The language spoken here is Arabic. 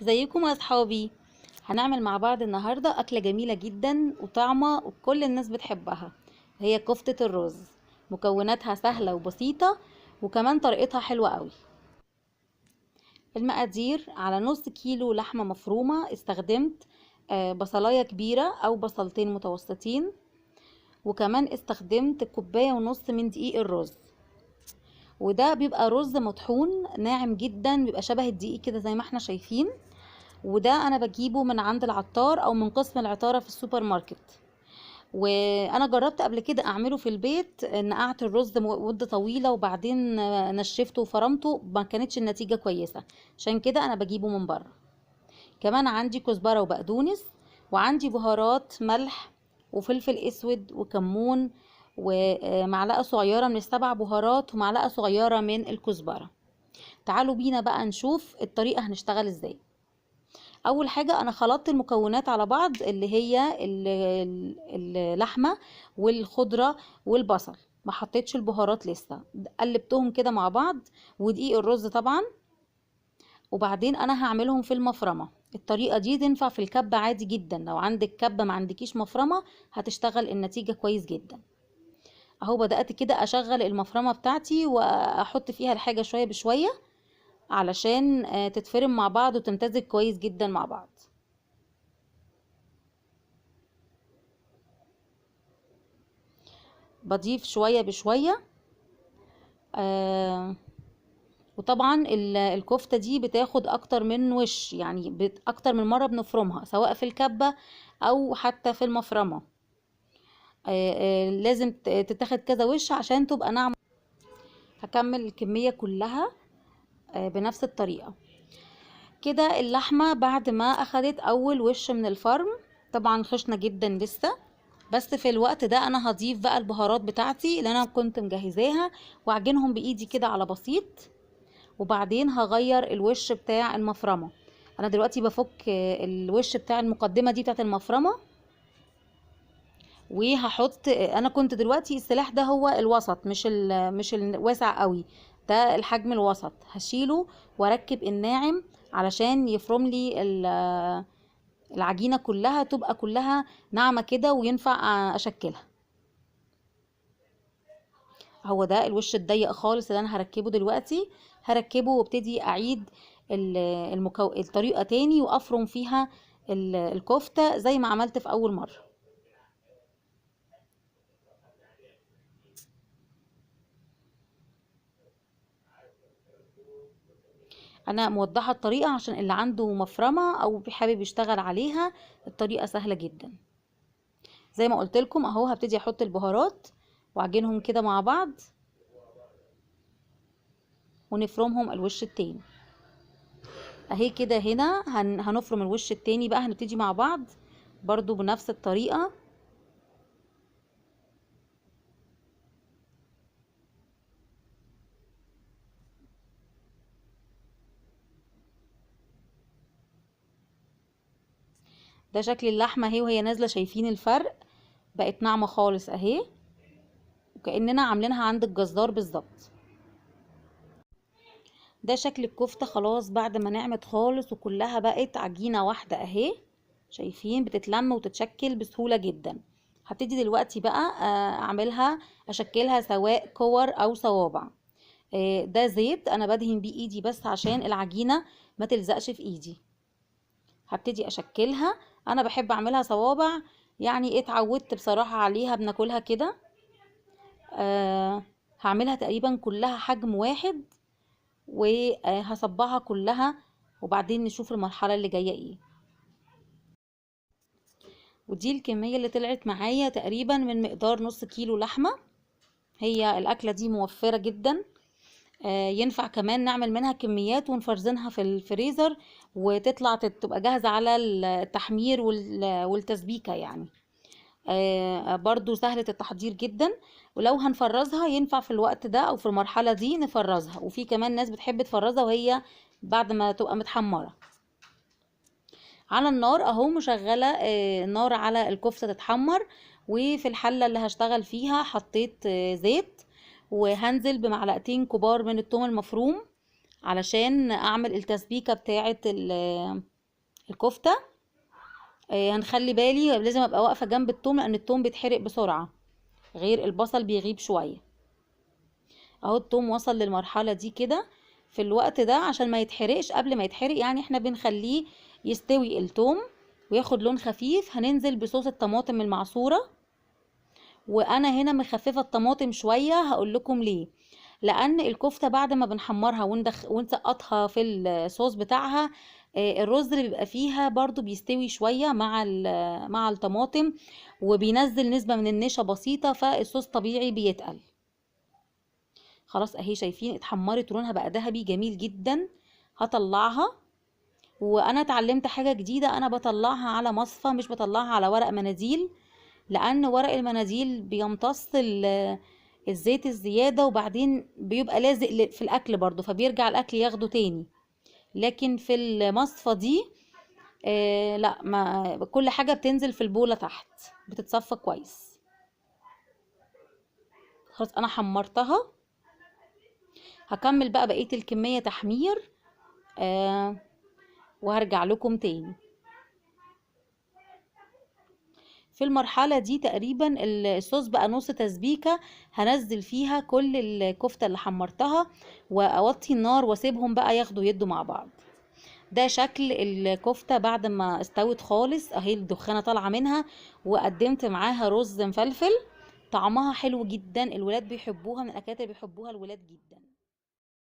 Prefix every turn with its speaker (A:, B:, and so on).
A: ازيكم يا اصحابي؟ هنعمل مع بعض النهارده اكله جميله جدا وطعمه وكل الناس بتحبها. هي كفته الرز. مكوناتها سهله وبسيطه، وكمان طريقتها حلوه قوي. المقادير: على نص كيلو لحمه مفرومه استخدمت بصلايه كبيره او بصلتين متوسطين، وكمان استخدمت كوبايه ونص من دقيق الرز. وده بيبقى رز مطحون ناعم جدا، بيبقى شبه الدقيق كده زي ما احنا شايفين. وده انا بجيبه من عند العطار او من قسم العطاره في السوبر ماركت. وانا جربت قبل كده اعمله في البيت، نقعت الرز مده طويله وبعدين نشفته وفرمته، ما كانتش النتيجه كويسه. عشان كده انا بجيبه من بره. كمان عندي كزبره وبقدونس، وعندي بهارات ملح وفلفل اسود وكمون، ومعلقه صغيره من السبع بهارات ومعلقه صغيره من الكزبره. تعالوا بينا بقى نشوف الطريقه هنشتغل ازاي. اول حاجه انا خلطت المكونات على بعض، اللي هي اللحمه والخضره والبصل. ما حطيتش البهارات لسه، قلبتهم كده مع بعض، ودقيق الرز طبعا. وبعدين انا هعملهم في المفرمه. الطريقه دي تنفع في الكبه عادي جدا، لو عندك كبه ما عندكيش مفرمه هتشتغل النتيجه كويس جدا. اهو بدات كده اشغل المفرمه بتاعتي واحط فيها الحاجه شويه بشويه علشان تتفرم مع بعض وتمتزج كويس جدا مع بعض. بضيف شوية بشوية. آه وطبعا الكفتة دي بتاخد اكتر من وش، يعني اكتر من مرة بنفرمها سواء في الكبة او حتى في المفرمة. لازم تتاخد كذا وش عشان تبقى ناعمة. هكمل الكمية كلها بنفس الطريقة. كده اللحمة بعد ما اخدت اول وش من الفرم، طبعا خشنة جدا لسه. بس في الوقت ده انا هضيف بقى البهارات بتاعتي اللي انا كنت مجهزاها، واعجنهم بايدي كده على بسيط. وبعدين هغير الوش بتاع المفرمة. انا دلوقتي بفك الوش بتاع المقدمة دي بتاعت المفرمة، وهحط. انا كنت دلوقتي السلاح ده هو الوسط، مش الواسع قوي، ده الحجم الوسط. هشيله واركب الناعم علشان يفرم لي العجينة كلها، تبقى كلها ناعمة كده وينفع اشكلها. هو ده الوش الضيق خالص اللي انا هركبه دلوقتي. هركبه وابتدي اعيد الطريقة تاني وافرم فيها الكفتة زي ما عملت في اول مرة. انا موضحة الطريقة عشان اللي عنده مفرمة او حابب يشتغل عليها. الطريقة سهلة جدا. زي ما قلت لكم اهو، هبتدي احط البهارات واعجنهم كده مع بعض ونفرمهم الوش التاني. اهي كده هنا هنفرم الوش التاني بقى، هنبتدي مع بعض برضو بنفس الطريقة. ده شكل اللحمة اهي وهي نازلة، شايفين الفرق؟ بقت ناعمة خالص اهي، وكأننا عاملينها عند الجزار بالظبط. ده شكل الكفتة خلاص بعد ما نعمت خالص وكلها بقت عجينة واحدة اهي. شايفين بتتلم وتتشكل بسهولة جدا. هبتدي دلوقتي بقى اعملها، اشكلها سواء كور او صوابع. ده زيت انا بدهن بيه ايدي بس عشان العجينة ما تلزقش في ايدي. هبتدي اشكلها. انا بحب اعملها صوابع، يعني اتعودت بصراحة عليها، بناكلها كده. هعملها تقريبا كلها حجم واحد، وهصبعها كلها وبعدين نشوف المرحلة اللي جاية ايه. ودي الكمية اللي طلعت معايا تقريبا من مقدار نص كيلو لحمة. هي الاكلة دي موفرة جدا. ينفع كمان نعمل منها كميات ونفرزنها في الفريزر، وتطلع تبقى جاهزة على التحمير والتسبيكة يعني. برضو سهلة التحضير جدا. ولو هنفرزها ينفع في الوقت ده او في المرحلة دي نفرزها، وفي كمان ناس بتحب تفرزها وهي بعد ما تبقى متحمرة. على النار اهو مشغلة نار على الكفتة تتحمر. وفي الحلة اللي هشتغل فيها حطيت زيت، وهنزل بمعلقتين كبار من الثوم المفروم علشان اعمل التسبيكة بتاعة الكفتة. هنخلي بالي لازم ابقى واقفة جنب التوم، لان التوم بيتحرق بسرعة غير البصل بيغيب شوية. اهو التوم وصل للمرحلة دي كده. في الوقت ده عشان ما يتحرقش، قبل ما يتحرق يعني احنا بنخليه يستوي التوم وياخد لون خفيف، هننزل بصوص الطماطم المعصورة. وانا هنا مخففة الطماطم شوية، هقول لكم ليه. لان الكفتة بعد ما بنحمرها ونسقطها في الصوص بتاعها، الرز اللي بيبقى فيها برضو بيستوي شوية مع الطماطم، وبينزل نسبة من النشا بسيطة، فالصوص طبيعي بيتقل. خلاص اهي شايفين اتحمرت ولونها بقى ذهبي جميل جدا. هطلعها. وانا اتعلمت حاجة جديدة، انا بطلعها على مصفى، مش بطلعها على ورق مناديل، لان ورق المناديل بيمتص الزيت الزيادة، وبعدين بيبقى لازق في الاكل برضو، فبيرجع الاكل ياخده تاني. لكن في المصفى دي لا، ما كل حاجة بتنزل في البولة تحت، بتتصفى كويس. خلاص انا حمرتها. هكمل بقى بقية الكمية تحمير وهرجع لكم تاني. في المرحلة دي تقريبا الصوص بقى نص تسبيكة، هنزل فيها كل الكفتة اللي حمرتها، واوطي النار واسيبهم بقى ياخدوا يدوا مع بعض. ده شكل الكفتة بعد ما استوت خالص، اهي الدخانة طالعة منها، وقدمت معاها رز مفلفل. طعمها حلو جدا، الولاد بيحبوها، من الاكلات اللي بيحبوها الولاد جدا.